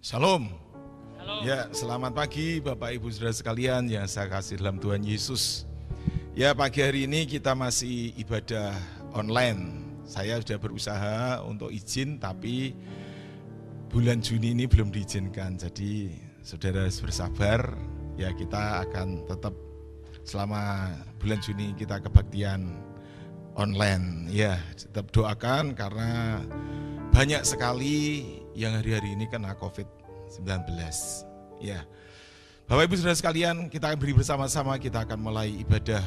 Shalom. Halo. Ya, selamat pagi Bapak Ibu Saudara sekalian yang saya kasih dalam Tuhan Yesus. Ya, pagi hari ini kita masih ibadah online. Saya sudah berusaha untuk izin, tapi bulan Juni ini belum diizinkan. Jadi saudara harus bersabar. Ya, kita akan tetap selama bulan Juni kita kebaktian online. Ya, tetap doakan karena banyak sekali yang hari-hari ini kena COVID-19. Ya, Bapak Ibu Saudara sekalian, kita akan beri bersama-sama, kita akan mulai ibadah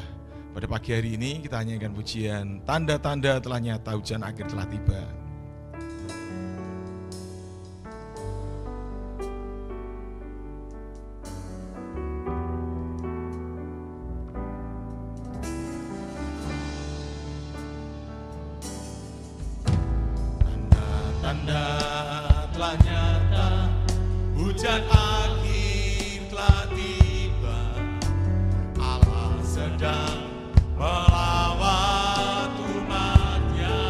pada pagi hari ini. Kita nyanyikan pujian, tanda-tanda telah nyata, hujan akhir telah tiba. Tanda-tanda telah nyata, hujan akhir telah tiba. Allah sedang melawat umatnya.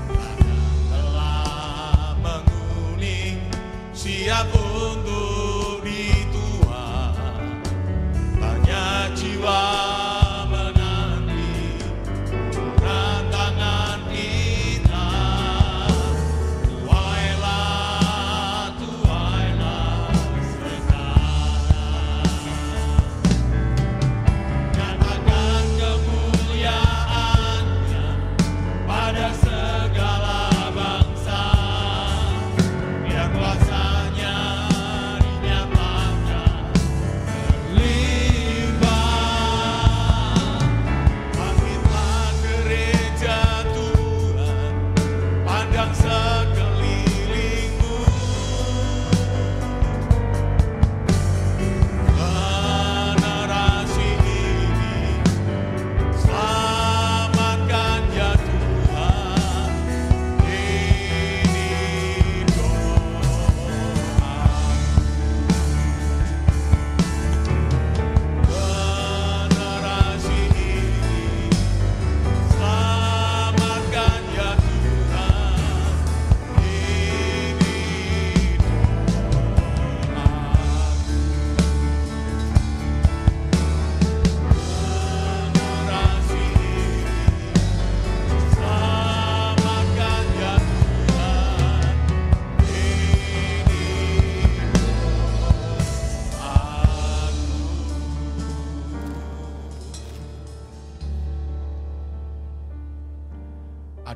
Ladang telah menguning, siap untuk dituai. Banyak jiwa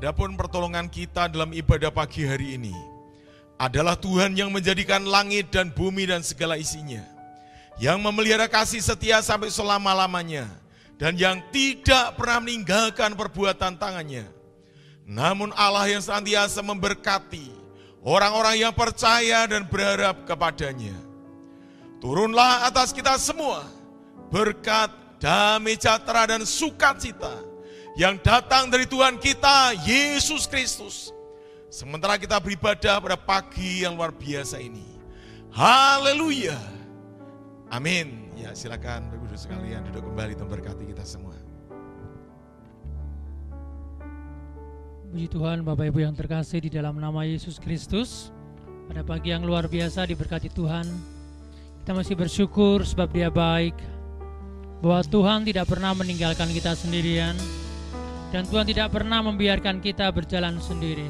Adapun pertolongan kita dalam ibadah pagi hari ini adalah Tuhan yang menjadikan langit dan bumi dan segala isinya, yang memelihara kasih setia sampai selama-lamanya, dan yang tidak pernah meninggalkan perbuatan tangannya. Namun Allah yang senantiasa memberkati orang-orang yang percaya dan berharap kepadanya. Turunlah atas kita semua berkat, damai sejahtera dan sukacita yang datang dari Tuhan kita, Yesus Kristus. Sementara kita beribadah pada pagi yang luar biasa ini. Haleluya. Amin. Ya, silakan Bapak Ibu sekalian duduk kembali, Tuhan berkati kita semua. Puji Tuhan, Bapak Ibu yang terkasih di dalam nama Yesus Kristus. Pada pagi yang luar biasa diberkati Tuhan. Kita masih bersyukur sebab Dia baik. Bahwa Tuhan tidak pernah meninggalkan kita sendirian. Dan Tuhan tidak pernah membiarkan kita berjalan sendiri.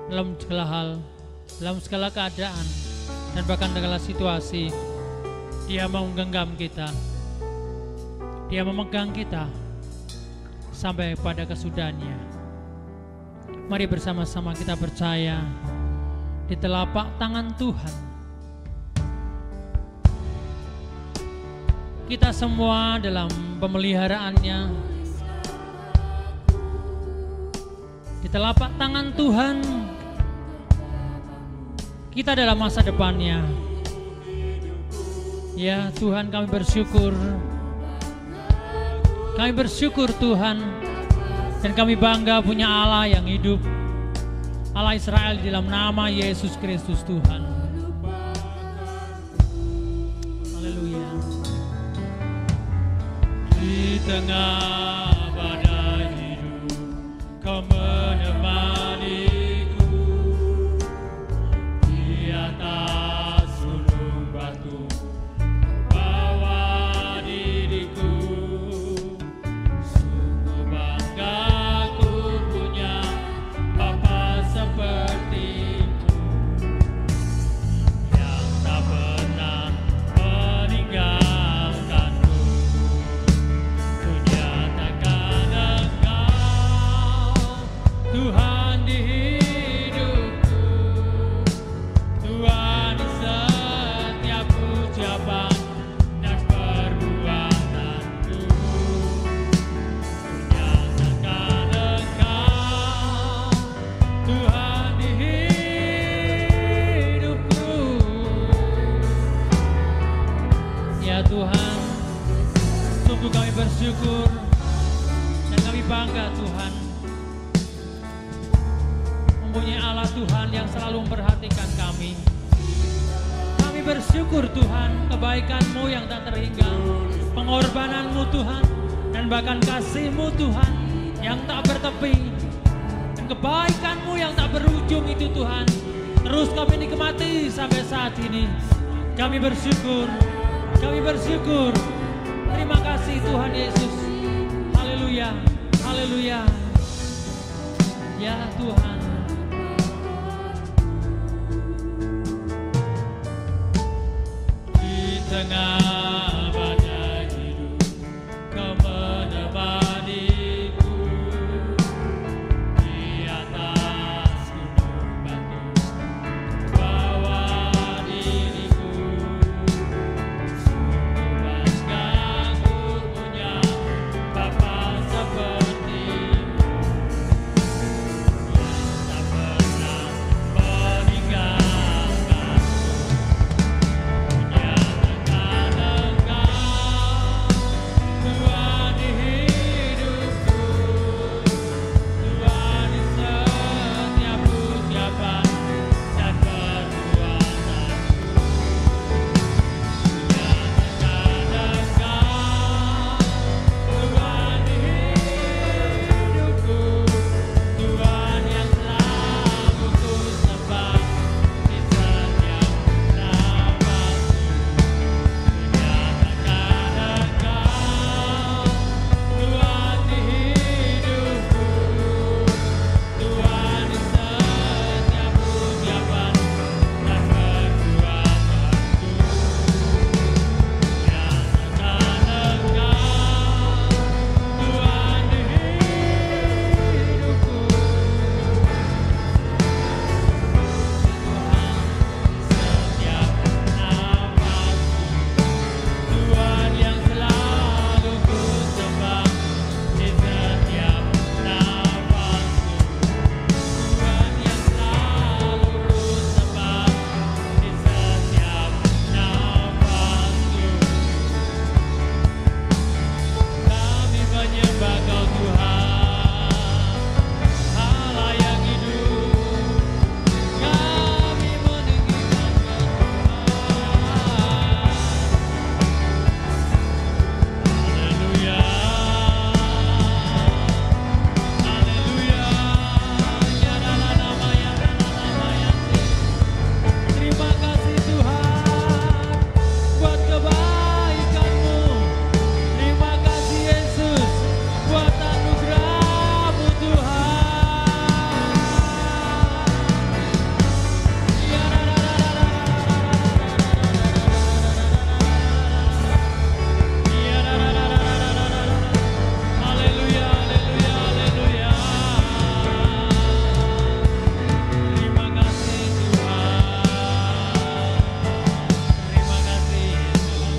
Dalam segala hal, dalam segala keadaan, dan bahkan segala situasi, Dia menggenggam kita. Dia memegang kita sampai pada kesudahannya. Mari bersama-sama kita percaya di telapak tangan Tuhan. Kita semua dalam pemeliharaannya. Di telapak tangan Tuhan, kita dalam masa depannya. Ya Tuhan, kami bersyukur. Kami bersyukur Tuhan. Dan kami bangga punya Allah yang hidup. Allah Israel di dalam nama Yesus Kristus Tuhan. Haleluya. Di tengah badai hidup, Kau menemaniku. Tuhan yang selalu memperhatikan kami. Kami bersyukur Tuhan, kebaikan-Mu yang tak terhingga, pengorbanan-Mu Tuhan, dan bahkan kasih-Mu Tuhan yang tak bertepi, dan kebaikan-Mu yang tak berujung itu Tuhan, terus kami nikmati sampai saat ini. Kami bersyukur, kami bersyukur. Terima kasih Tuhan Yesus. Haleluya, haleluya. Ya Tuhan. Di tengah badai hidup, Kau menemaniku. Di atas gunung batu, bawa diriku. Sungguh kagum punya Bapa seperti-Mu, yang tak pernah meninggalkanku. Punya Engkau, Tuhan di hidupku, Tuhan di setiap ucapan dan perbuatanku. Punya Engkau, Tuhan di hidupku, Tuhan yang selalu ku sembah di setiap nafasku. Menyatakan Engkau, Tuhan di hidupku, Tuhan di setiap ucapan dan perbuatanku. Menyatakan Engkau, Tuhan di hidupku, setiap nafasku. Tuhan yang selalu ku sembah di setiap nafasku. Tuhan yang selalu ku sembah di setiap nafasku. Kami menyembah Kau Tuhan, Allah yang hidup. Kami meninggikan Kau Tuhan. Haleluya, haleluya. Ya dalam nama ya dalam nama ya. Terima kasih Tuhan buat kebaikan-Mu. Terima kasih Yesus buat anugerah-Mu Tuhan. Ya haleluya, haleluya, haleluya. Terima kasih Tuhan. Terima kasih Yesus.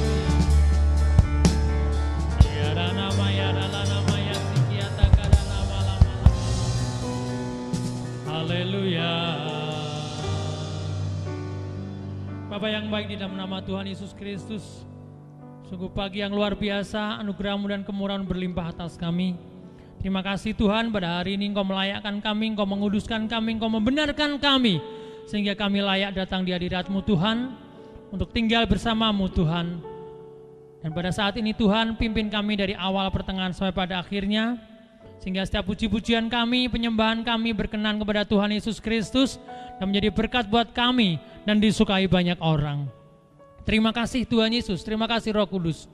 Ya nama ya dalam nama ya sikiata kada nama lama. Haleluya. Bapa yang baik, di dalam nama Tuhan Yesus Kristus, sungguh pagi yang luar biasa, anugerah-Mu dan kemurahan berlimpah atas kami. Terima kasih Tuhan, pada hari ini Engkau melayakkan kami, Engkau menguduskan kami, Engkau membenarkan kami, sehingga kami layak datang di hadirat-Mu Tuhan, untuk tinggal bersama-Mu Tuhan. Dan pada saat ini Tuhan, pimpin kami dari awal pertengahan sampai pada akhirnya, sehingga setiap puji-pujian kami, penyembahan kami berkenan kepada Tuhan Yesus Kristus, dan menjadi berkat buat kami, dan disukai banyak orang. Terima kasih Tuhan Yesus, terima kasih Roh Kudus,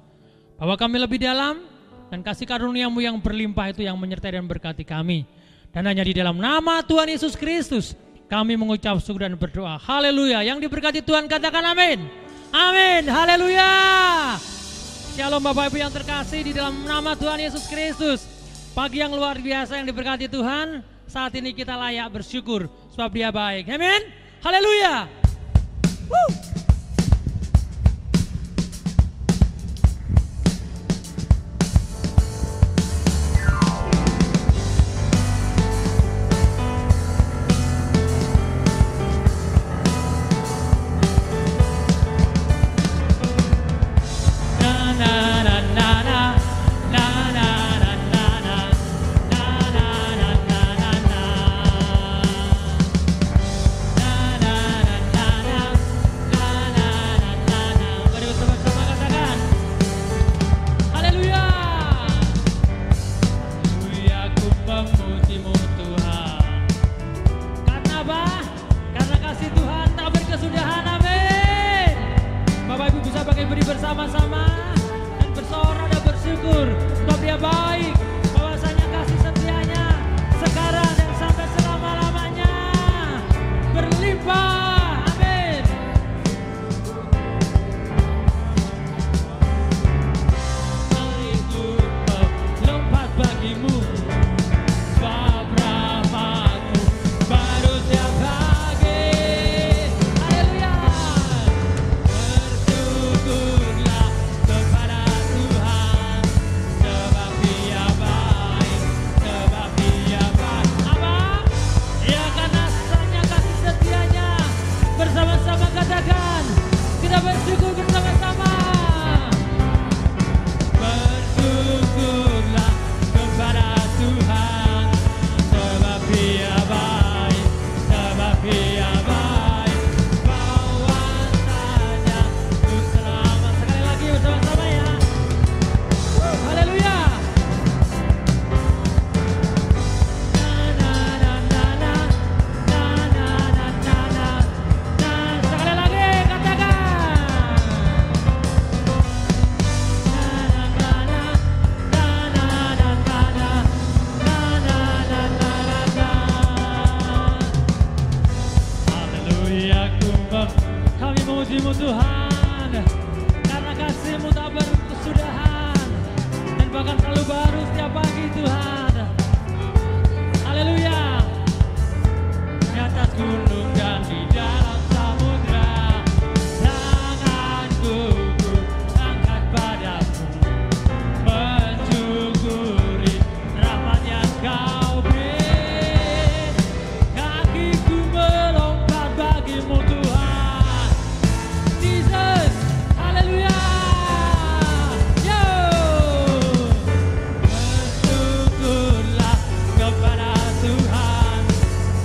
bahwa kami lebih dalam, dan kasih karunia-Mu yang berlimpah itu yang menyertai dan berkati kami. Dan hanya di dalam nama Tuhan Yesus Kristus, kami mengucap syukur dan berdoa. Haleluya, yang diberkati Tuhan katakan amin. Amin, haleluya. Shalom Bapak Ibu yang terkasih, di dalam nama Tuhan Yesus Kristus. Pagi yang luar biasa yang diberkati Tuhan, saat ini kita layak bersyukur sebab Dia baik. Amin, haleluya. kasih Tuhan tak berkesudahan, amin. Bapak Ibu bisa pakai beri bersama-sama dan bersorak dan bersyukur sebab Dia baik, bahwasanya kasih setianya sekarang dan sampai selama-lamanya berlimpah, amin. Itu lompat bagimu, sebab rahmat-Mu baru tiap pagi. Haleluya. Bersyukurlah kepada Tuhan, sebab Dia baik, sebab Dia baik. Apa? Ya, karena hanya kasih setianya. Bersama-sama katakan, kita bersyukur bersama-sama. Bersyukurlah kepada Tuhan, sebab Dia baik, sebab Dia baik. Bahwasanya untuk selama. Sekali lagi bersama-sama ya. Haleluya. Na na na na na, na na na na na. Sekali lagi katakan. Haleluya, kami memuji-Mu Tuhan, karena kasih-Mu tak berkesudahan dan bahkan selalu baru setiap pagi Tuhan. Haleluya. Di atas gunung dan di dalam samudra, tanganku ku angkat padamu, mensyukuri rahmat yang Kau beri. Kakiku melompat bagi-Mu Tuhan, Jesus, haleluya. Yo, bersyukurlah kepada Tuhan,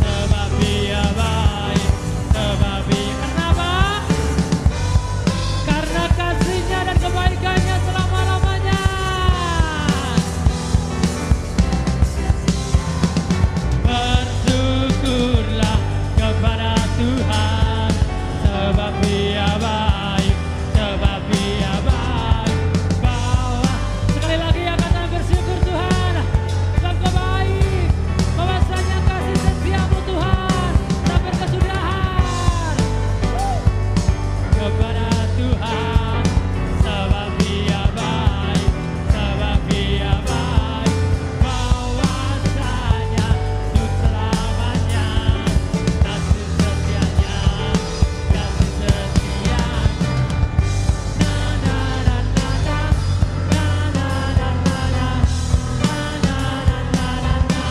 sebab Dia baik, sebab Dia. Kenapa? Karena kasih-Nya dan kebaikan-Nya selama-lamanya. Bersyukurlah kepada Tuhan, sebab Dia baik, sebab Dia baik. Bahwa sekali lagi ya, kata bersyukur Tuhan, sebab Kau baik, bahwasanya kasih setia-Mu Tuhan tak berkesudahan. Kepada Tuhan, sebab Dia baik, sebab Dia baik. Bahwasanya untuk selamanya kasih setianya, kasih setia. Na na na na na, na na na na na, na na na na na na.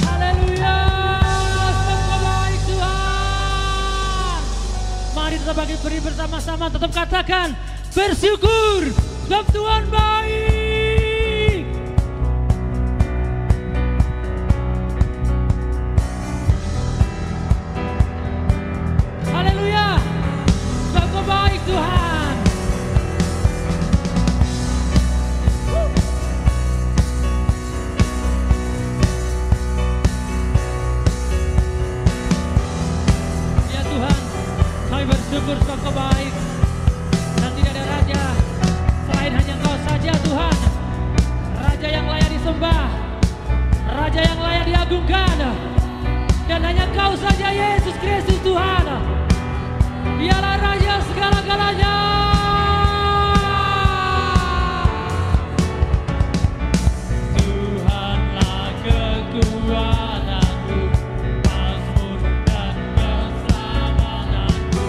Haleluya, sebab Kau baik Tuhan. Mari kita bagi beri bersama-sama, tetap katakan bersyukur sebab Tuhan baik. Haleluya, sebab Kau baik Tuhan. Ya Tuhan, kami bersyukur sebab Kau baik, dan tidak ada raja selain hanya Kau saja Tuhan. Raja yang layak disembah, Raja yang layak diagungkan, dan hanya Kau saja Yesus Kristus Tuhan. Dialah Raja segala-galanya. Tuhanlah kekuatanku, Mazmur dan keselamatanku,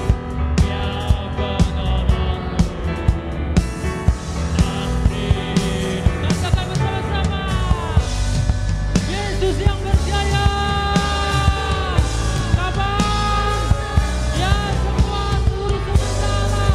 Dia penolongku dan hidup. Katakan bersama-sama, Yesus yang berjaya. Kapan? Ya, semua seluruh sementara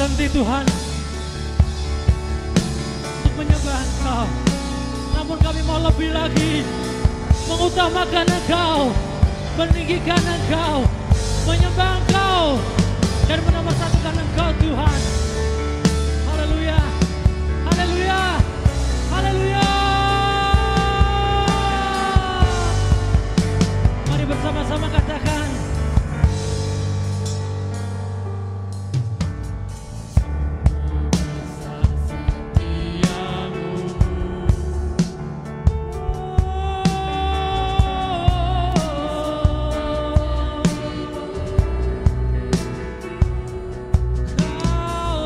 berhenti Tuhan untuk menyembah Engkau, namun kami mau lebih lagi mengutamakan Engkau, meninggikan Engkau, menyembah Engkau, dan menomorsatukan Engkau Tuhan. Haleluya, haleluya, haleluya. Mari bersama-sama katakan, Kau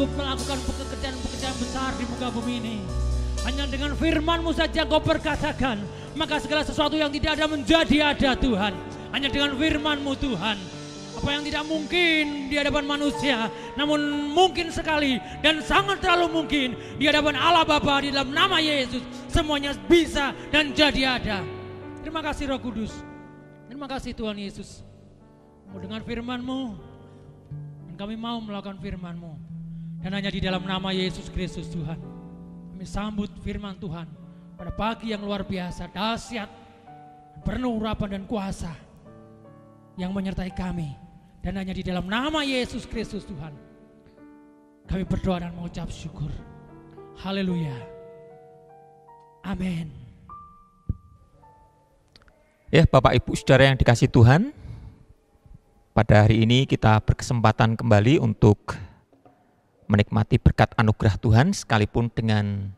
sanggup melakukan pekerjaan-pekerjaan besar di muka bumi ini. Hanya dengan firman-Mu saja Engkau berkatakan, maka segala sesuatu yang tidak ada menjadi ada Tuhan. Hanya dengan firman-Mu Tuhan. Apa yang tidak mungkin di hadapan manusia, namun mungkin sekali dan sangat terlalu mungkin di hadapan Allah Bapa, di dalam nama Yesus. Semuanya bisa dan jadi ada. Terima kasih Roh Kudus. Terima kasih Tuhan Yesus. Mau dengan firman-Mu, dan kami mau melakukan firman-Mu. Dan hanya di dalam nama Yesus Kristus Tuhan, kami sambut firman Tuhan pada pagi yang luar biasa, dahsyat, penuh urapan dan kuasa yang menyertai kami. Dan hanya di dalam nama Yesus Kristus Tuhan, kami berdoa dan mengucap syukur. Haleluya. Amin. Ya, Bapak Ibu Saudara yang dikasihi Tuhan, pada hari ini kita berkesempatan kembali untuk menikmati berkat anugerah Tuhan, sekalipun dengan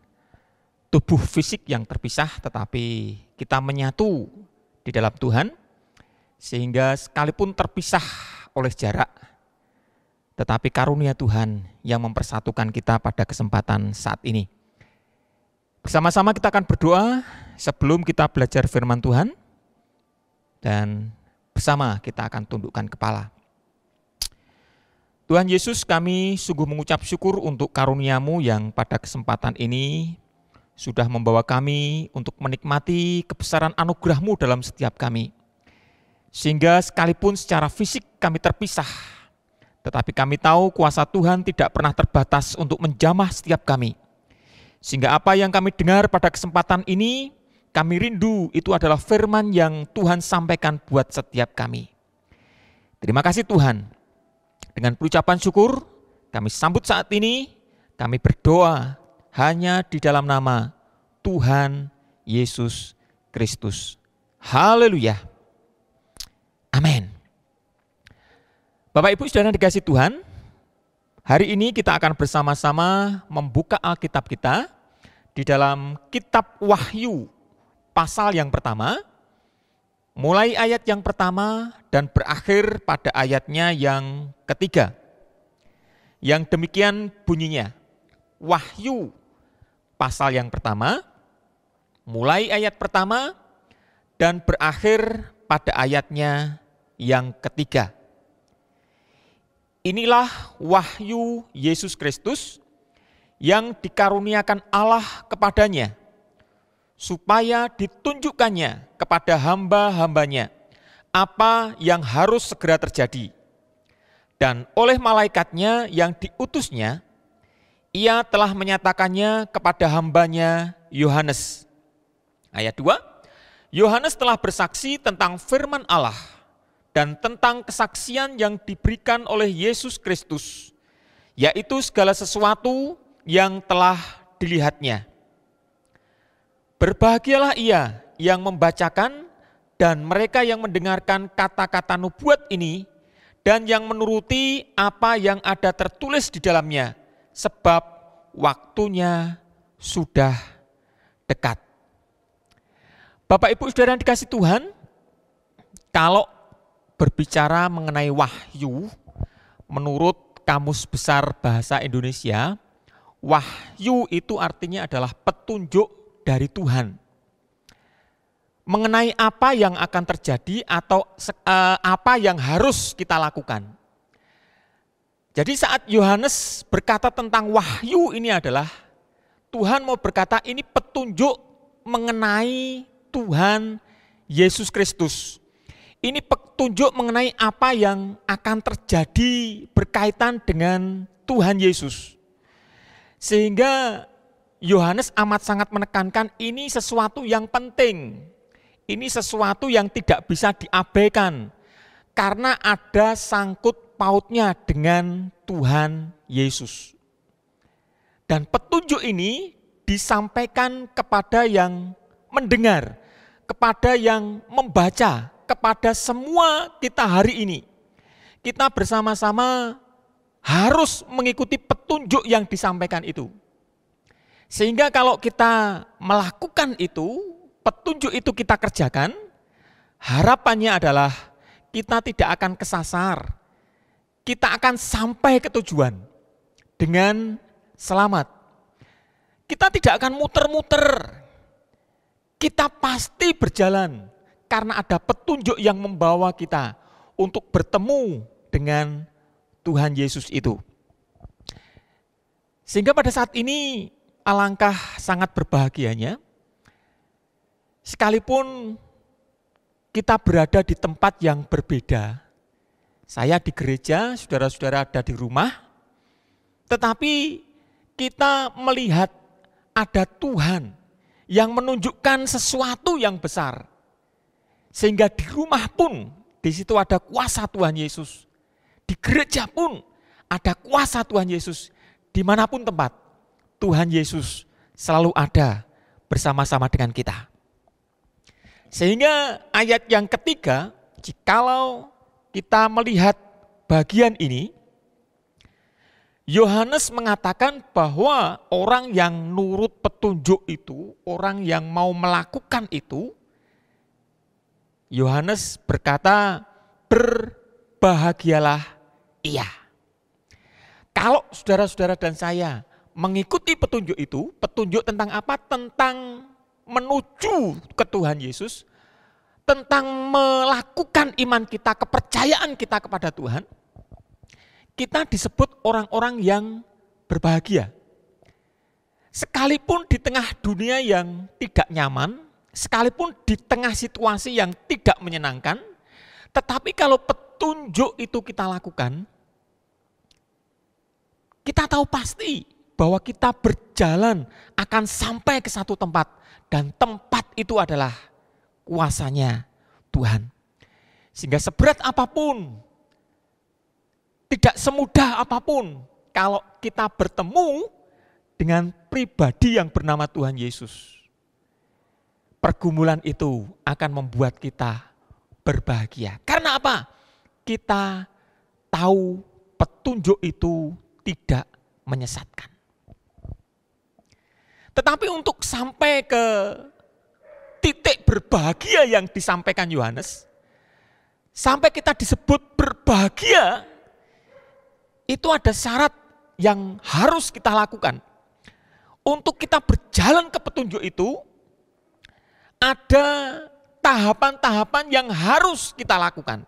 tubuh fisik yang terpisah, tetapi kita menyatu di dalam Tuhan, sehingga sekalipun terpisah oleh jarak, tetapi karunia Tuhan yang mempersatukan kita pada kesempatan saat ini. Bersama-sama kita akan berdoa sebelum kita belajar firman Tuhan, dan bersama kita akan tundukkan kepala. Tuhan Yesus, kami sungguh mengucap syukur untuk karunia-Mu yang pada kesempatan ini sudah membawa kami untuk menikmati kebesaran anugerah-Mu dalam setiap kami. Sehingga sekalipun secara fisik kami terpisah, tetapi kami tahu kuasa Tuhan tidak pernah terbatas untuk menjamah setiap kami. Sehingga apa yang kami dengar pada kesempatan ini, kami rindu itu adalah firman yang Tuhan sampaikan buat setiap kami. Terima kasih Tuhan. Dengan ucapan syukur, kami sambut saat ini, kami berdoa hanya di dalam nama Tuhan Yesus Kristus. Haleluya. Amin. Bapak Ibu Saudara dikasihi Tuhan, hari ini kita akan bersama-sama membuka Alkitab kita di dalam kitab Wahyu pasal yang pertama, mulai ayat yang pertama dan berakhir pada ayatnya yang ketiga. Yang demikian bunyinya, Wahyu pasal yang pertama, mulai ayat pertama dan berakhir pada ayatnya yang ketiga. Inilah wahyu Yesus Kristus yang dikaruniakan Allah kepadanya, supaya ditunjukkannya kepada hamba-hambanya apa yang harus segera terjadi. Dan oleh malaikatnya yang diutusnya, ia telah menyatakannya kepada hambanya Yohanes. Ayat 2, Yohanes telah bersaksi tentang firman Allah dan tentang kesaksian yang diberikan oleh Yesus Kristus, yaitu segala sesuatu yang telah dilihatnya. Berbahagialah ia yang membacakan dan mereka yang mendengarkan kata-kata nubuat ini dan yang menuruti apa yang ada tertulis di dalamnya, sebab waktunya sudah dekat. Bapak Ibu Saudara yang dikasihi Tuhan, kalau berbicara mengenai wahyu, menurut Kamus Besar Bahasa Indonesia, wahyu itu artinya adalah petunjuk dari Tuhan. Mengenai apa yang akan terjadi atau apa yang harus kita lakukan. Jadi saat Yohanes berkata tentang wahyu ini adalah, Tuhan mau berkata ini petunjuk mengenai Tuhan Yesus Kristus. Ini petunjuk mengenai apa yang akan terjadi berkaitan dengan Tuhan Yesus. Sehingga Yohanes amat sangat menekankan ini sesuatu yang penting. Ini sesuatu yang tidak bisa diabaikan. Karena ada sangkut pautnya dengan Tuhan Yesus. Dan petunjuk ini disampaikan kepada yang mendengar, kepada yang membaca, kepada semua kita hari ini. Kita bersama-sama harus mengikuti petunjuk yang disampaikan itu. Sehingga kalau kita melakukan itu, petunjuk itu kita kerjakan, harapannya adalah kita tidak akan kesasar. Kita akan sampai ke tujuan. dengan selamat. Kita tidak akan muter-muter. Kita pasti berjalan karena ada petunjuk yang membawa kita untuk bertemu dengan Tuhan Yesus itu. Sehingga pada saat ini alangkah sangat berbahagianya, sekalipun kita berada di tempat yang berbeda. Saya di gereja, saudara-saudara ada di rumah, tetapi kita melihat ada Tuhan yang menunjukkan sesuatu yang besar. Sehingga di rumah pun, di situ ada kuasa Tuhan Yesus. Di gereja pun ada kuasa Tuhan Yesus. Dimanapun tempat, Tuhan Yesus selalu ada bersama-sama dengan kita. Sehingga ayat yang ketiga, jikalau kita melihat bagian ini, Yohanes mengatakan bahwa orang yang nurut petunjuk itu, orang yang mau melakukan itu, Yohanes berkata, berbahagialah ia. Kalau saudara-saudara dan saya mengikuti petunjuk itu, petunjuk tentang apa? Tentang menuju ke Tuhan Yesus, tentang melakukan iman kita, kepercayaan kita kepada Tuhan, kita disebut orang-orang yang berbahagia. Sekalipun di tengah dunia yang tidak nyaman, sekalipun di tengah situasi yang tidak menyenangkan, tetapi kalau petunjuk itu kita lakukan, kita tahu pasti bahwa kita berjalan akan sampai ke satu tempat, dan tempat itu adalah kuasanya Tuhan. Sehingga seberat apapun, tidak semudah apapun, kalau kita bertemu dengan pribadi yang bernama Tuhan Yesus, pergumulan itu akan membuat kita berbahagia. Karena apa? Kita tahu petunjuk itu tidak menyesatkan. Tetapi untuk sampai ke titik berbahagia yang disampaikan Yohanes, sampai kita disebut berbahagia, itu ada syarat yang harus kita lakukan. Untuk kita berjalan ke petunjuk itu, ada tahapan-tahapan yang harus kita lakukan.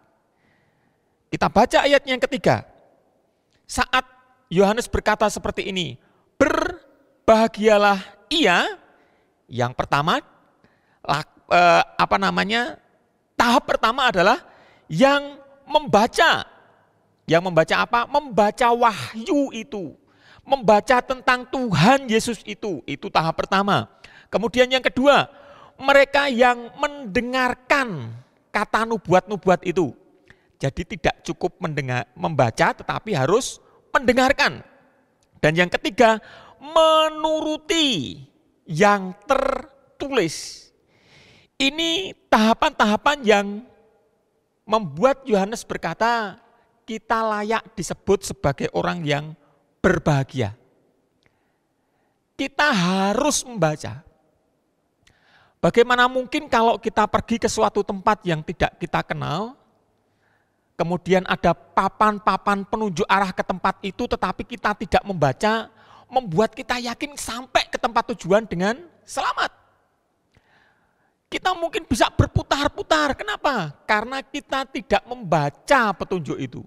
Kita baca ayat yang ketiga. Saat Yohanes berkata seperti ini, berbahagialah ia, yang pertama, tahap pertama adalah yang membaca. Yang membaca apa? Membaca wahyu itu. Membaca tentang Tuhan Yesus itu tahap pertama. Kemudian yang kedua, mereka yang mendengarkan kata nubuat-nubuat itu. Jadi tidak cukup membaca tetapi harus mendengarkan. Dan yang ketiga, menuruti yang tertulis. Ini tahapan-tahapan yang membuat Yohanes berkata, kita layak disebut sebagai orang yang berbahagia. Kita harus membaca. Bagaimana mungkin kalau kita pergi ke suatu tempat yang tidak kita kenal, kemudian ada papan-papan penunjuk arah ke tempat itu, tetapi kita tidak membaca, membuat kita yakin sampai ke tempat tujuan dengan selamat. Kita mungkin bisa berputar-putar. Kenapa? Karena kita tidak membaca petunjuk itu.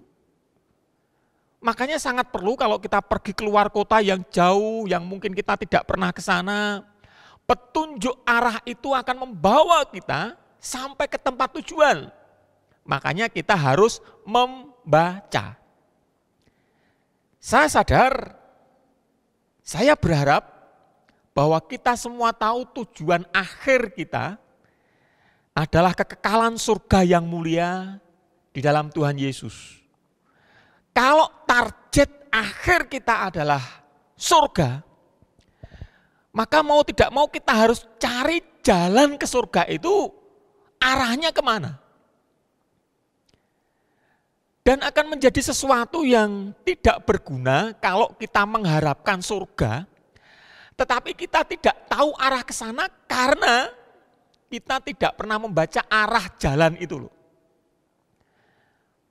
Makanya sangat perlu kalau kita pergi keluar kota yang jauh, yang mungkin kita tidak pernah ke sana, petunjuk arah itu akan membawa kita sampai ke tempat tujuan. Makanya kita harus membaca. Saya sadar, saya berharap bahwa kita semua tahu tujuan akhir kita adalah kekekalan surga yang mulia di dalam Tuhan Yesus. Kalau target akhir kita adalah surga, maka mau tidak mau kita harus cari jalan ke surga itu arahnya kemana. Dan akan menjadi sesuatu yang tidak berguna kalau kita mengharapkan surga, tetapi kita tidak tahu arah ke sana karena kita tidak pernah membaca arah jalan itu loh.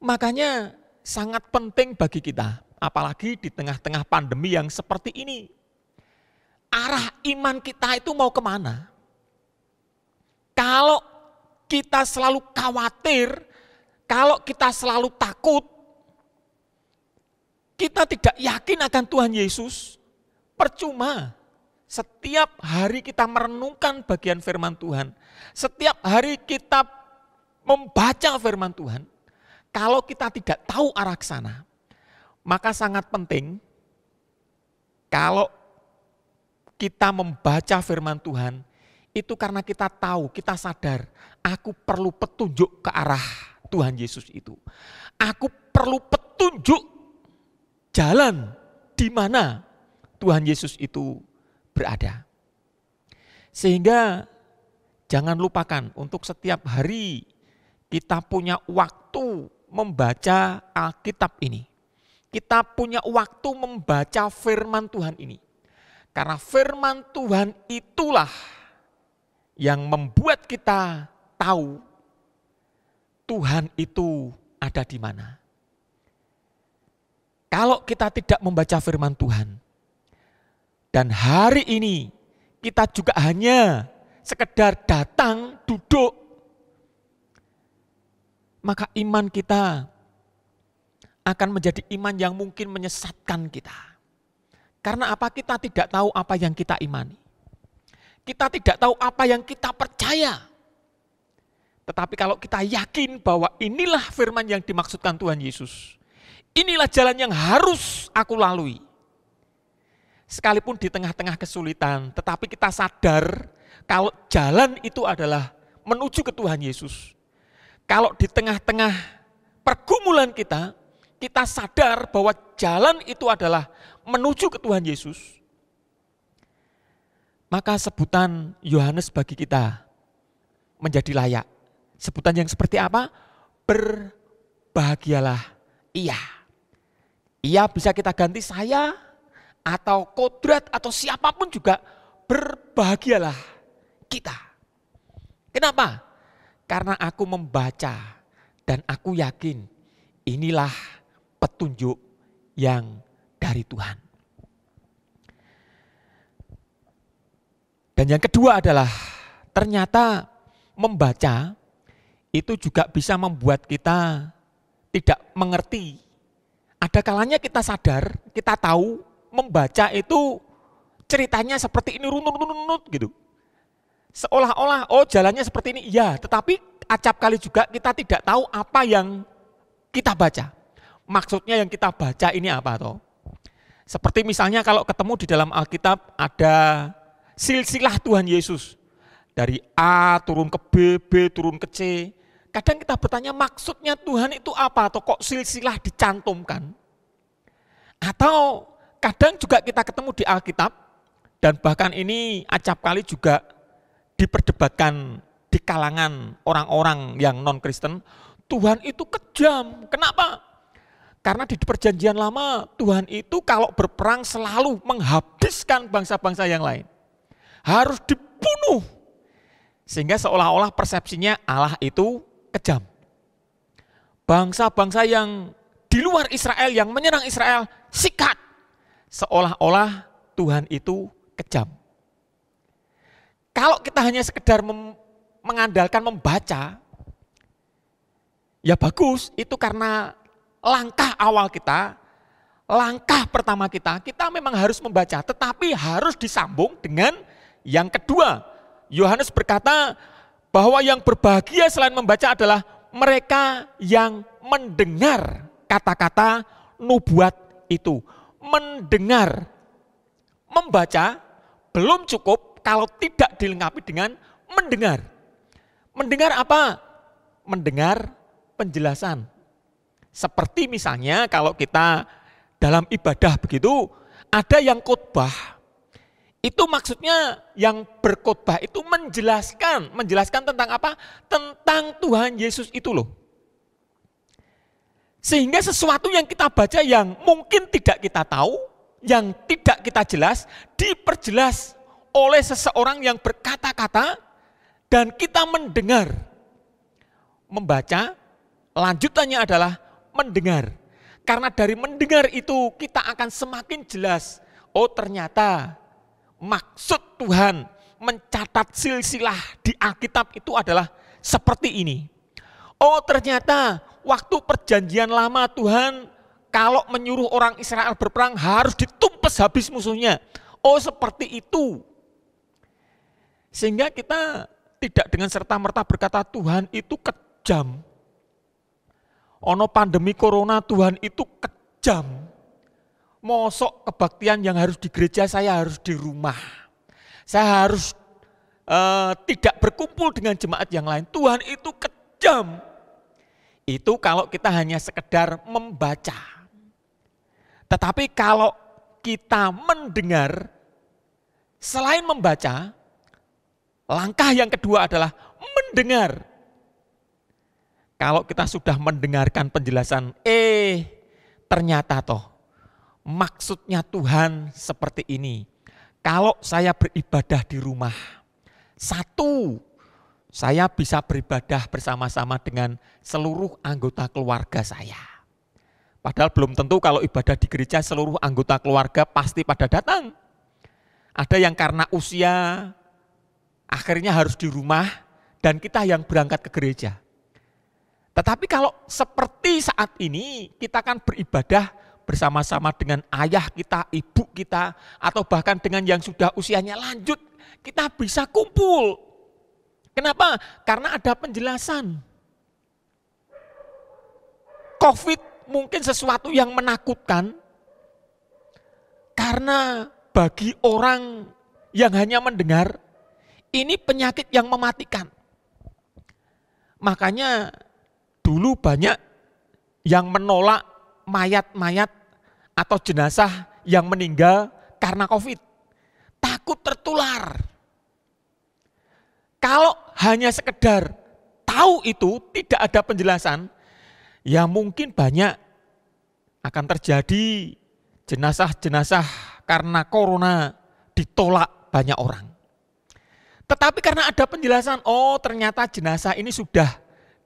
Makanya sangat penting bagi kita apalagi di tengah-tengah pandemi yang seperti ini. Arah iman kita itu mau kemana? Kalau kita selalu khawatir, kalau kita selalu takut, kita tidak yakin akan Tuhan Yesus, percuma. Setiap hari kita merenungkan bagian firman Tuhan, setiap hari kita membaca firman Tuhan, kalau kita tidak tahu arah ke sana, maka sangat penting kalau kita membaca firman Tuhan, itu karena kita tahu, kita sadar, aku perlu petunjuk ke arah Tuhan Yesus itu. Aku perlu petunjuk jalan di mana Tuhan Yesus itu berada. Sehingga jangan lupakan untuk setiap hari kita punya waktu membaca Alkitab ini. Kita punya waktu membaca firman Tuhan ini. Karena firman Tuhan itulah yang membuat kita tahu Tuhan itu ada di mana. Kalau kita tidak membaca firman Tuhan, dan hari ini kita juga hanya sekedar datang, duduk, maka iman kita akan menjadi iman yang mungkin menyesatkan kita. Karena apa? Kita tidak tahu apa yang kita imani. Kita tidak tahu apa yang kita percaya. Tetapi kalau kita yakin bahwa inilah firman yang dimaksudkan Tuhan Yesus, inilah jalan yang harus aku lalui. Sekalipun di tengah-tengah kesulitan, tetapi kita sadar kalau jalan itu adalah menuju ke Tuhan Yesus. Kalau di tengah-tengah pergumulan kita sadar bahwa jalan itu adalah menuju ke Tuhan Yesus, maka sebutan Yohanes bagi kita menjadi layak. Sebutan yang seperti apa? Berbahagialah ia. Ia bisa kita ganti saya, atau kodrat, atau siapapun juga, berbahagialah kita. Kenapa? Karena aku membaca dan aku yakin inilah petunjuk yang dari Tuhan. Dan yang kedua adalah ternyata membaca itu juga bisa membuat kita tidak mengerti. Ada kalanya kita sadar, kita tahu membaca itu ceritanya seperti ini runut gitu. Seolah-olah jalannya seperti ini, ya, tetapi acap kali juga kita tidak tahu apa yang kita baca. Maksudnya yang kita baca ini apa toh? Seperti misalnya kalau ketemu di dalam Alkitab ada silsilah Tuhan Yesus. Dari A turun ke B, B turun ke C. Kadang kita bertanya maksudnya Tuhan itu apa atau kok silsilah dicantumkan. Atau kadang juga kita ketemu di Alkitab dan bahkan ini acap kali juga diperdebatkan di kalangan orang-orang yang non-Kristen. Tuhan itu kejam. Kenapa? Karena di perjanjian lama Tuhan itu kalau berperang selalu menghabiskan bangsa-bangsa yang lain. Harus dibunuh. Sehingga seolah-olah persepsinya Allah itu kejam. Bangsa-bangsa yang di luar Israel yang menyerang Israel sikat. Seolah-olah Tuhan itu kejam. Kalau kita hanya sekedar mengandalkan membaca, ya bagus, itu karena langkah awal kita, langkah pertama kita memang harus membaca, tetapi harus disambung dengan yang kedua. Yohanes berkata bahwa yang berbahagia selain membaca adalah mereka yang mendengar kata-kata nubuat itu. Mendengar, membaca belum cukup kalau tidak dilengkapi dengan mendengar. Mendengar apa? Mendengar penjelasan. Seperti misalnya kalau kita dalam ibadah begitu, ada yang khotbah, itu maksudnya yang berkhotbah itu menjelaskan tentang apa? Tentang Tuhan Yesus itu loh. Sehingga sesuatu yang kita baca yang mungkin tidak kita tahu, yang tidak kita jelas, diperjelas oleh seseorang yang berkata-kata dan kita mendengar. Membaca, lanjutannya adalah mendengar. Karena dari mendengar itu kita akan semakin jelas, oh ternyata maksud Tuhan mencatat silsilah di Alkitab itu adalah seperti ini. Oh ternyata waktu perjanjian lama Tuhan kalau menyuruh orang Israel berperang harus ditumpes habis musuhnya. Oh seperti itu. Sehingga kita tidak dengan serta-merta berkata Tuhan itu kejam. Ono pandemi corona Tuhan itu kejam. Mosok kebaktian yang harus di gereja saya harus di rumah. Saya harus tidak berkumpul dengan jemaat yang lain. Tuhan itu kejam. Itu kalau kita hanya sekedar membaca. Tetapi kalau kita mendengar, selain membaca, langkah yang kedua adalah mendengar. Kalau kita sudah mendengarkan penjelasan, ternyata toh maksudnya Tuhan seperti ini. Kalau saya beribadah di rumah, satu, saya bisa beribadah bersama-sama dengan seluruh anggota keluarga saya. Padahal belum tentu kalau ibadah di gereja seluruh anggota keluarga pasti pada datang. Ada yang karena usia akhirnya harus di rumah dan kita yang berangkat ke gereja. Tetapi kalau seperti saat ini kita kan beribadah bersama-sama dengan ayah kita, ibu kita, atau bahkan dengan yang sudah usianya lanjut, kita bisa kumpul. Kenapa? Karena ada penjelasan. COVID mungkin sesuatu yang menakutkan, karena bagi orang yang hanya mendengar, ini penyakit yang mematikan. Makanya dulu banyak yang menolak mayat-mayat atau jenazah yang meninggal karena COVID. Takut tertular. Kalau hanya sekedar tahu itu, tidak ada penjelasan, ya mungkin banyak akan terjadi jenazah-jenazah karena corona ditolak banyak orang. Tetapi karena ada penjelasan, oh ternyata jenazah ini sudah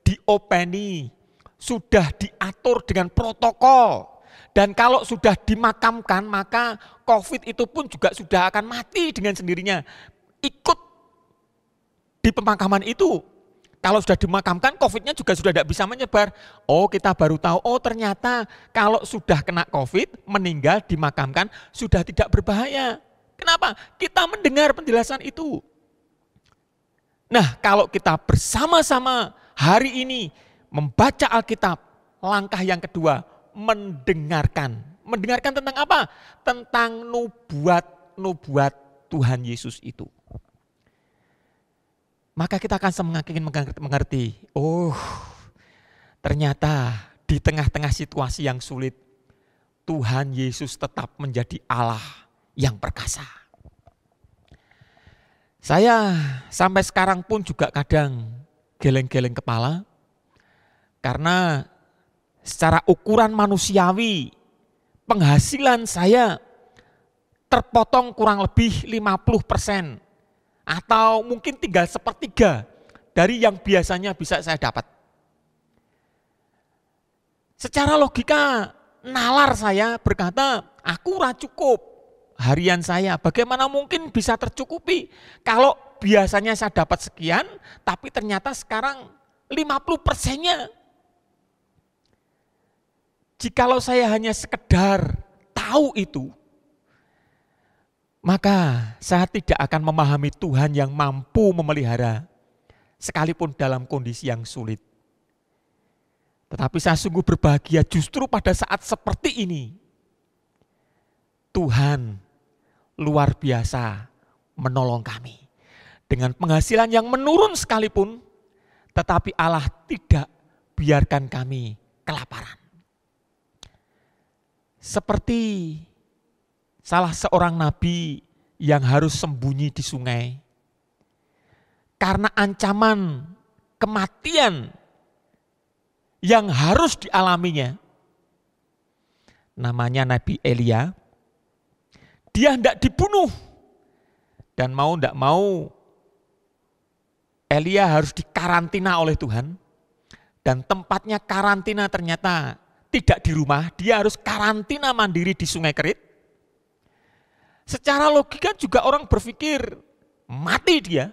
diopeni, sudah diatur dengan protokol. Dan kalau sudah dimakamkan, maka COVID itu pun juga sudah akan mati dengan sendirinya. Ikut di pemakaman itu. Kalau sudah dimakamkan, COVID-nya juga sudah tidak bisa menyebar. Oh kita baru tahu, oh ternyata kalau sudah kena COVID, meninggal, dimakamkan, sudah tidak berbahaya. Kenapa? Kita mendengar penjelasan itu. Nah kalau kita bersama-sama hari ini membaca Alkitab, langkah yang kedua, mendengarkan. Mendengarkan tentang apa? Tentang nubuat Tuhan Yesus itu. Maka kita akan semakin mengerti, oh ternyata di tengah-tengah situasi yang sulit, Tuhan Yesus tetap menjadi Allah yang perkasa. Saya sampai sekarang pun juga kadang geleng-geleng kepala, karena secara ukuran manusiawi, penghasilan saya terpotong kurang lebih 50%, atau mungkin tinggal 1/3 dari yang biasanya bisa saya dapat. Secara logika, nalar saya berkata, aku ora cukup harian saya, bagaimana mungkin bisa tercukupi kalau biasanya saya dapat sekian, tapi ternyata sekarang 50%-nya. Jikalau saya hanya sekedar tahu itu, maka saya tidak akan memahami Tuhan yang mampu memelihara, sekalipun dalam kondisi yang sulit. Tetapi saya sungguh berbahagia justru pada saat seperti ini, Tuhan luar biasa menolong kami. Dengan penghasilan yang menurun sekalipun, tetapi Allah tidak biarkan kami kelaparan. Seperti salah seorang nabi yang harus sembunyi di sungai karena ancaman kematian yang harus dialaminya. Namanya Nabi Elia. Dia hendak dibunuh, dan mau tidak mau Elia harus dikarantina oleh Tuhan, dan tempatnya karantina ternyata tidak di rumah, dia harus karantina mandiri di Sungai Kerit. Secara logika juga orang berpikir mati dia.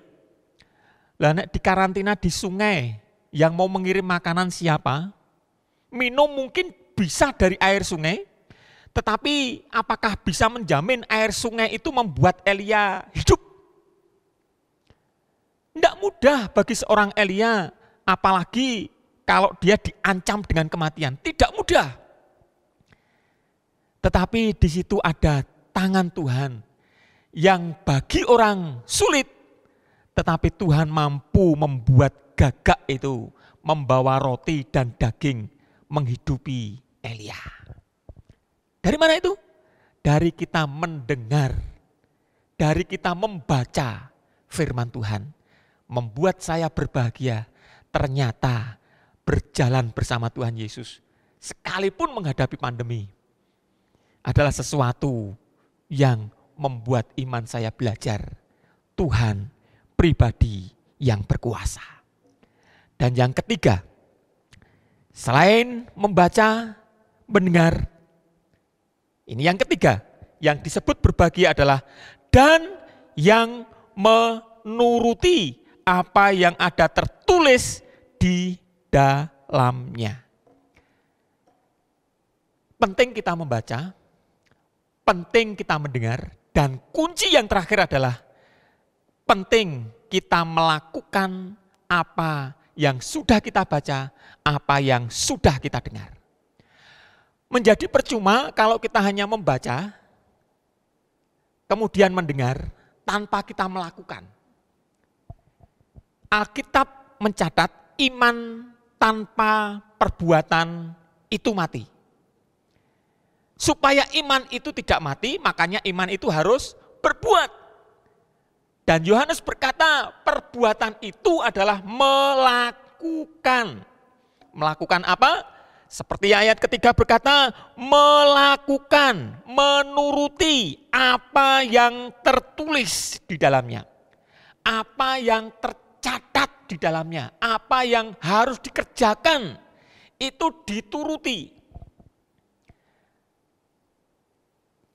Lah nek dikarantina di sungai, yang mau mengirim makanan siapa? Minum mungkin bisa dari air sungai, tetapi apakah bisa menjamin air sungai itu membuat Elia hidup? Tidak mudah bagi seorang Elia, apalagi kalau dia diancam dengan kematian. Tidak mudah. Tetapi di situ ada tangan Tuhan yang bagi orang sulit, tetapi Tuhan mampu membuat gagak itu membawa roti dan daging menghidupi Elia. Dari mana itu? Dari kita mendengar, dari kita membaca firman Tuhan, membuat saya berbahagia. Ternyata berjalan bersama Tuhan Yesus, sekalipun menghadapi pandemi, adalah sesuatu yang membuat iman saya belajar Tuhan pribadi yang berkuasa. Dan yang ketiga, selain membaca, mendengar, ini yang ketiga, yang disebut berbahagia adalah dan yang menuruti apa yang ada tertulis di dalamnya. Penting kita membaca, penting kita mendengar, dan kunci yang terakhir adalah penting kita melakukan apa yang sudah kita baca, apa yang sudah kita dengar. Menjadi percuma kalau kita hanya membaca, kemudian mendengar, tanpa kita melakukan. Alkitab mencatat iman tanpa perbuatan itu mati. Supaya iman itu tidak mati, makanya iman itu harus berbuat. Dan Yohanes berkata, perbuatan itu adalah melakukan. Melakukan apa? Seperti ayat ketiga berkata, melakukan, menuruti apa yang tertulis di dalamnya. Apa yang tercatat di dalamnya, apa yang harus dikerjakan, itu dituruti.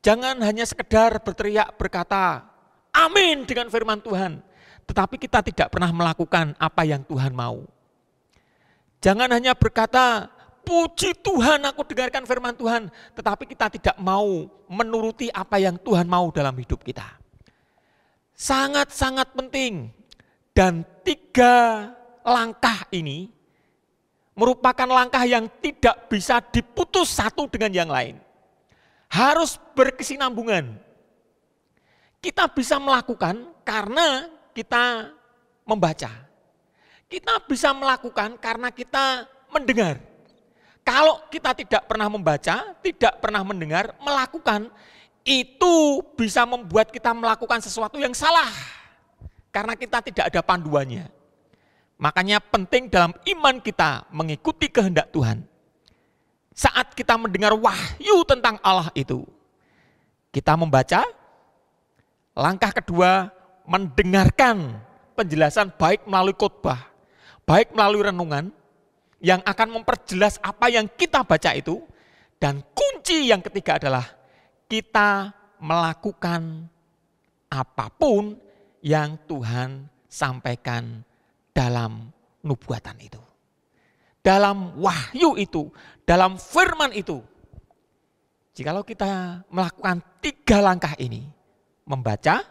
Jangan hanya sekedar berteriak berkata, amin dengan firman Tuhan. Tetapi kita tidak pernah melakukan apa yang Tuhan mau. Jangan hanya berkata, puji Tuhan aku dengarkan firman Tuhan. Tetapi kita tidak mau menuruti apa yang Tuhan mau dalam hidup kita. Sangat-sangat penting. Dan 3 langkah ini merupakan langkah yang tidak bisa diputus satu dengan yang lain. Harus berkesinambungan. Kita bisa melakukan karena kita membaca. Kita bisa melakukan karena kita mendengar. Kalau kita tidak pernah membaca, tidak pernah mendengar, melakukan, itu bisa membuat kita melakukan sesuatu yang salah. Karena kita tidak ada panduannya. Makanya penting dalam iman kita mengikuti kehendak Tuhan. Saat kita mendengar wahyu tentang Allah itu, kita membaca. Langkah kedua, mendengarkan penjelasan baik melalui khotbah, baik melalui renungan, yang akan memperjelas apa yang kita baca itu. Dan kunci yang ketiga adalah kita melakukan apapun yang Tuhan sampaikan dalam nubuatan itu. Dalam wahyu itu, dalam firman itu. Jikalau kita melakukan 3 langkah ini, membaca,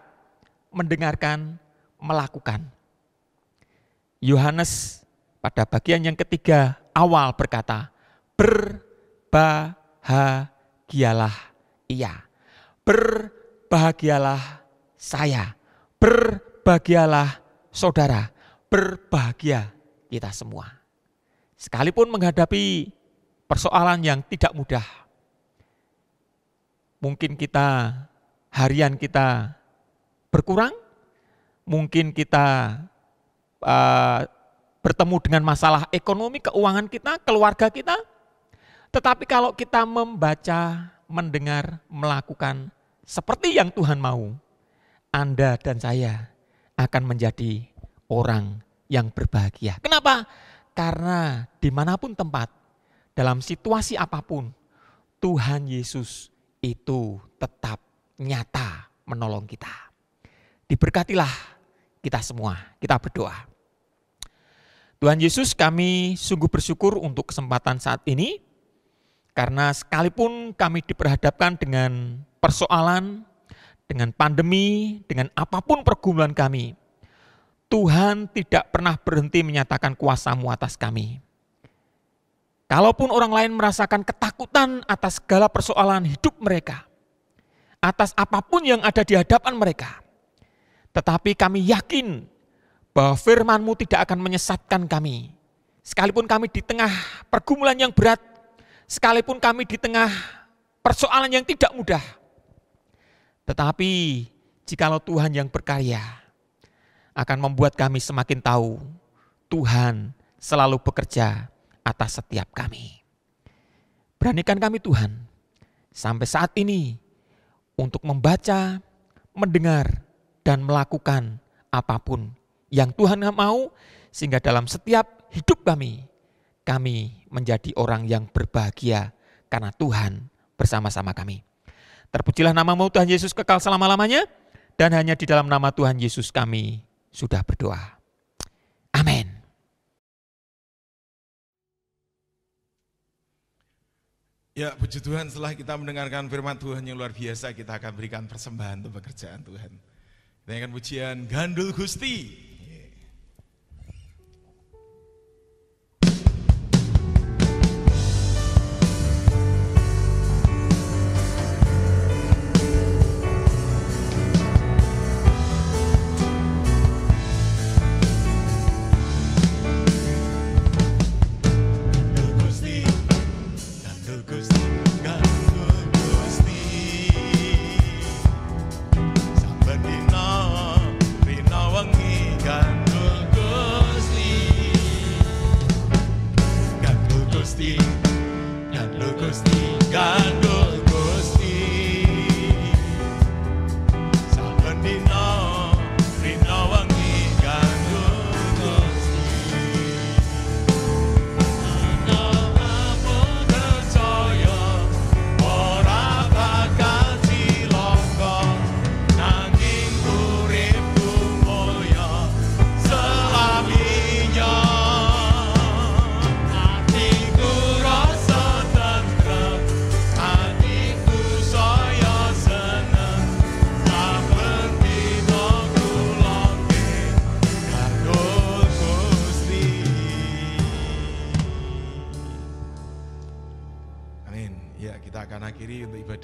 mendengarkan, melakukan. Yohanes pada bagian yang ketiga awal berkata, berbahagialah ia, berbahagialah saya, berbahagialah saudara, berbahagia kita semua. Sekalipun menghadapi persoalan yang tidak mudah, mungkin harian kita berkurang, mungkin kita bertemu dengan masalah ekonomi, keuangan kita, keluarga kita. Tetapi kalau kita membaca, mendengar, melakukan seperti yang Tuhan mau, Anda dan saya akan menjadi orang yang berbahagia. Kenapa? Karena dimanapun tempat, dalam situasi apapun, Tuhan Yesus itu tetap nyata menolong kita. Diberkatilah kita semua, kita berdoa. Tuhan Yesus, kami sungguh bersyukur untuk kesempatan saat ini, karena sekalipun kami diperhadapkan dengan persoalan, dengan pandemi, dengan apapun pergumulan kami, Tuhan tidak pernah berhenti menyatakan kuasa-Mu atas kami. Kalaupun orang lain merasakan ketakutan atas segala persoalan hidup mereka, atas apapun yang ada di hadapan mereka, tetapi kami yakin bahwa firman-Mu tidak akan menyesatkan kami. Sekalipun kami di tengah pergumulan yang berat, sekalipun kami di tengah persoalan yang tidak mudah, tetapi jikalau Tuhan yang berkarya akan membuat kami semakin tahu Tuhan selalu bekerja atas setiap kami. Beranikan kami Tuhan sampai saat ini untuk membaca, mendengar, dan melakukan apapun yang Tuhan mau, sehingga dalam setiap hidup kami menjadi orang yang berbahagia karena Tuhan bersama-sama kami. Terpujilah nama-Mu Tuhan Yesus kekal selama-lamanya, dan hanya di dalam nama Tuhan Yesus kami sudah berdoa. Amin. Ya, puji Tuhan, setelah kita mendengarkan firman Tuhan yang luar biasa, kita akan berikan persembahan untuk pekerjaan Tuhan. Kita akan pujian Gandul Gusti.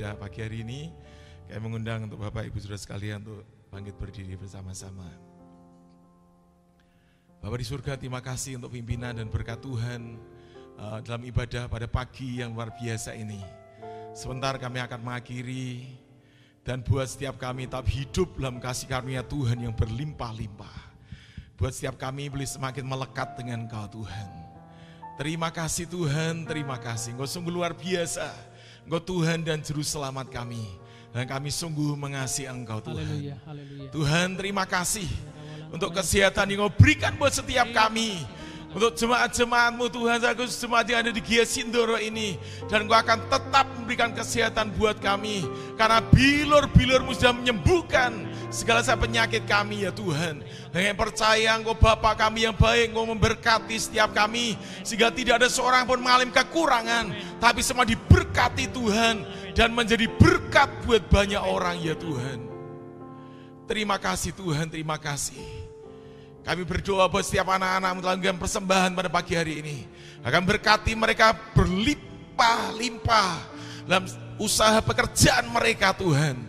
Pagi hari ini, kami mengundang untuk Bapak Ibu Saudara sekalian untuk bangkit berdiri bersama-sama. Bapak di surga, terima kasih untuk pimpinan dan berkat Tuhan dalam ibadah pada pagi yang luar biasa ini. Sebentar kami akan mengakhiri, dan buat setiap kami tetap hidup dalam kasih karunia Tuhan yang berlimpah-limpah. Buat setiap kami boleh semakin melekat dengan Engkau Tuhan. Terima kasih Tuhan, terima kasih. Engkau sungguh luar biasa. Engkau Tuhan dan Juru Selamat kami, dan kami sungguh mengasihi Engkau Tuhan. Haleluya, haleluya. Tuhan, terima kasih untuk kesehatan yang Engkau berikan buat setiap kami. Untuk jemaat-jemaat-Mu Tuhan, jemaat yang ada di Gia Sindoro ini, dan Engkau akan tetap memberikan kesehatan buat kami, karena bilur-bilur-Mu sudah menyembuhkan segala penyakit kami ya Tuhan. Dengan percaya Engkau Bapa kami yang baik, Engkau memberkati setiap kami, sehingga tidak ada seorang pun mengalami kekurangan, tapi semua diberkati Tuhan, dan menjadi berkat buat banyak orang ya Tuhan. Terima kasih Tuhan, terima kasih. Kami berdoa buat setiap anak-anak melakukan persembahan pada pagi hari ini, akan berkati mereka berlimpah-limpah dalam usaha pekerjaan mereka Tuhan.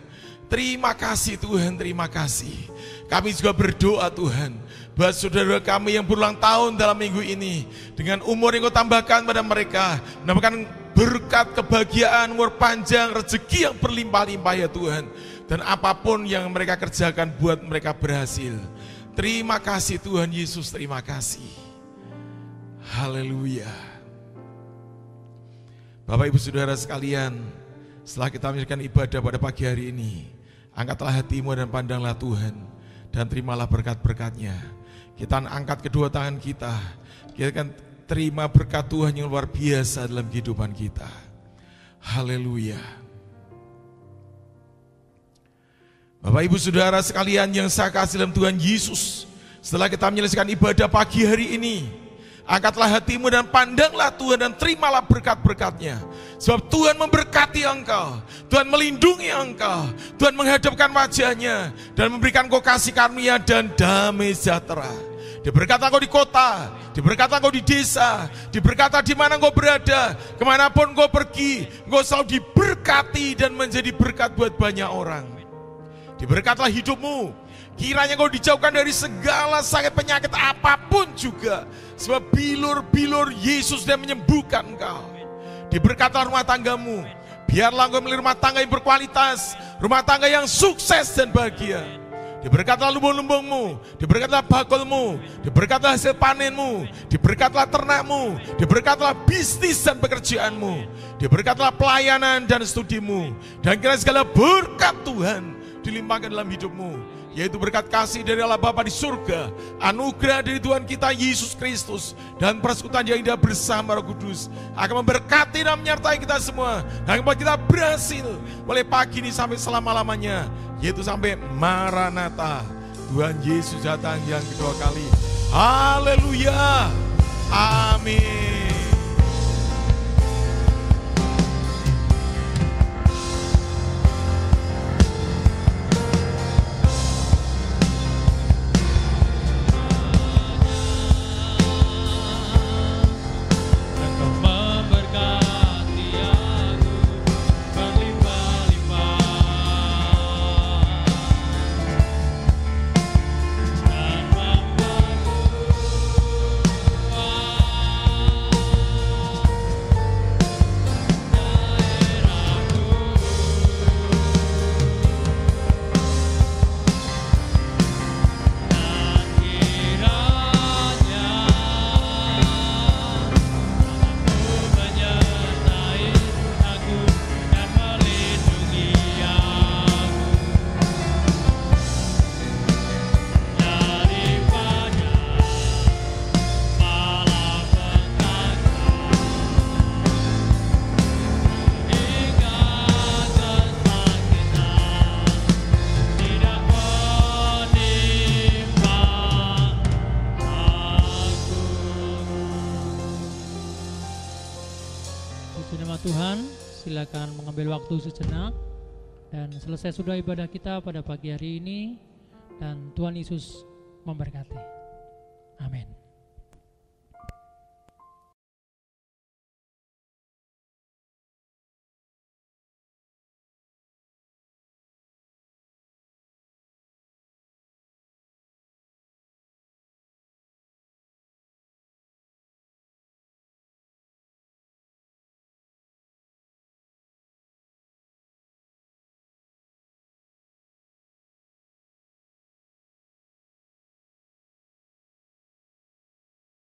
Terima kasih Tuhan, terima kasih. Kami juga berdoa Tuhan, buat saudara kami yang berulang tahun dalam minggu ini, dengan umur yang Kau tambahkan pada mereka, mendapatkan berkat, kebahagiaan, umur panjang, rezeki yang berlimpah-limpah ya Tuhan. Dan apapun yang mereka kerjakan buat mereka berhasil. Terima kasih Tuhan Yesus, terima kasih. Haleluya. Bapak Ibu Saudara sekalian, setelah kita menjalankan ibadah pada pagi hari ini, angkatlah hatimu dan pandanglah Tuhan, dan terimalah berkat-berkat-Nya. Kita angkat kedua tangan kita akan terima berkat Tuhan yang luar biasa dalam kehidupan kita. Haleluya. Bapak Ibu Saudara sekalian yang saya kasih dalam Tuhan Yesus, setelah kita menyelesaikan ibadah pagi hari ini, angkatlah hatimu dan pandanglah Tuhan dan terimalah berkat-berkat-Nya. Sebab Tuhan memberkati engkau, Tuhan melindungi engkau, Tuhan menghadapkan wajah-Nya dan memberikan engkau kasih karunia dan damai sejahtera. Diberkati engkau di kota, diberkati engkau di desa, diberkati di mana engkau berada, kemanapun engkau pergi, engkau selalu diberkati dan menjadi berkat buat banyak orang. Diberkatilah hidupmu, kiranya engkau dijauhkan dari segala sakit penyakit apapun juga, sebab bilur-bilur Yesus yang menyembuhkan engkau. Diberkatilah rumah tanggamu, biarlah engkau memiliki rumah tangga yang berkualitas, rumah tangga yang sukses dan bahagia. Diberkatilah lumbung-lumbungmu, diberkatilah bakulmu, diberkatilah hasil panenmu, diberkatilah ternakmu, diberkatilah bisnis dan pekerjaanmu, diberkatilah pelayanan dan studimu, dan kiranya segala berkat Tuhan dilimpahkan dalam hidupmu, yaitu berkat kasih dari Allah Bapa di surga, anugerah dari Tuhan kita Yesus Kristus, dan persekutuan yang indah bersama Roh Kudus akan memberkati dan menyertai kita semua, dan membuat kita berhasil mulai pagi ini sampai selama-lamanya, yaitu sampai Maranatha, Tuhan Yesus datang yang kedua kali. Haleluya, amin. Tuhan, silakan mengambil waktu sejenak dan selesai sudah ibadah kita pada pagi hari ini, dan Tuhan Yesus memberkati. Amin.